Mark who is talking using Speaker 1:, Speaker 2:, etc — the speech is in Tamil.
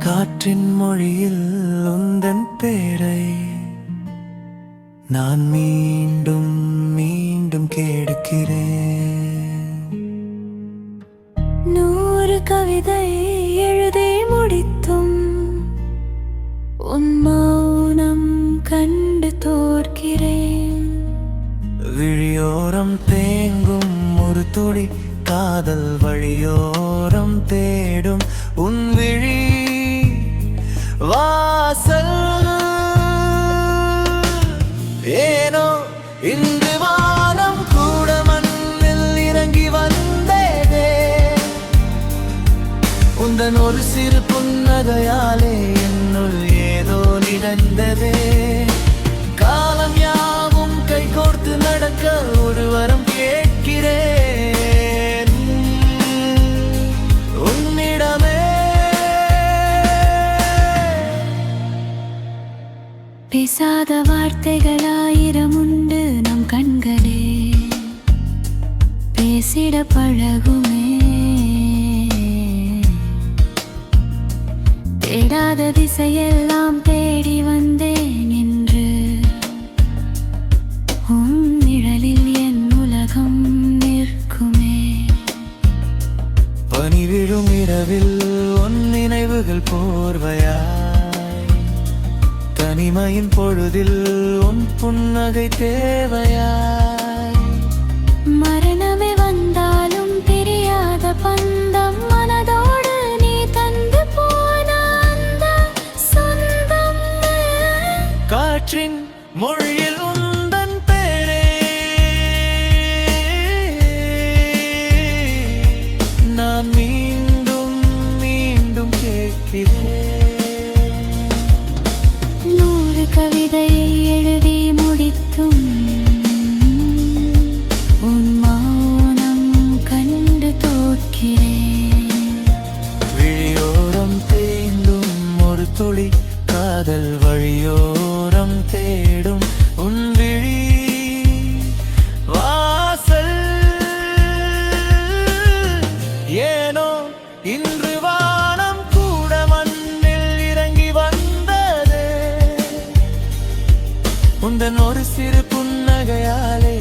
Speaker 1: காற்றின் மொழியில் உந்தன் பேரை நான் மீண்டும் மீண்டும் கேட்கிறேன்.
Speaker 2: 100 கவிதை எழுதி முடித்தும் உன் மௌனம் கண்டு தோற்கிறேன்.
Speaker 1: விழியோரம் தேங்கும் ஒரு துளி காதல் வழியோரம் தேடும் உன் விழி வாசல். ஏனோ இன்று வானம் கூட மண்ணில் இறங்கி வந்ததே, உந்தன் ஒரு சிறு புன்னகையாலே என்னுள் ஏதோ நிகழ்ந்ததே. காலம் யாவும் கை கோர்த்து நடக்க ஒரு வரம் கேட்கிறேன் உன்னிடமே.
Speaker 2: பேசாத வார்த்தைகள் 1000 உண்டு நம் கண்களே, பேசிட பழகுமே. தேடாத திசையெல்லாம் தேடி வந்தேன் என்று உன் நிழலில் என் உலகம் நிற்குமே.
Speaker 1: பனி விழும் இரவில் உன் நினைவுகள் போர்வையாய், தனிமையின் பொழுதில் உன் புன்னகை தேவையாய்.
Speaker 2: மரணமே வந்தாலும் தெரியாத பந்தம் மனதோடு நீ தந்து போன அந்த சொந்தம்.
Speaker 1: காற்றின் மொழியில் உந்தன் பேரே நான் மீண்டும் மீண்டும் கேட்கிறேன்.
Speaker 2: 100 கவிதையை எழுதி முடித்தும் உன் மௌனம் கண்டு தோற்கிறேன்.
Speaker 1: விழியோரம் தேய்ந்தும் ஒரு துளி காதல் வழியோரம் தேடும் உன் விழி வாசல். ஏனோ இன்று வானம் கூட மண்ணில் இறங்கி வந்ததே, உந்தன் ஒரு சிறு புன்னகையாலே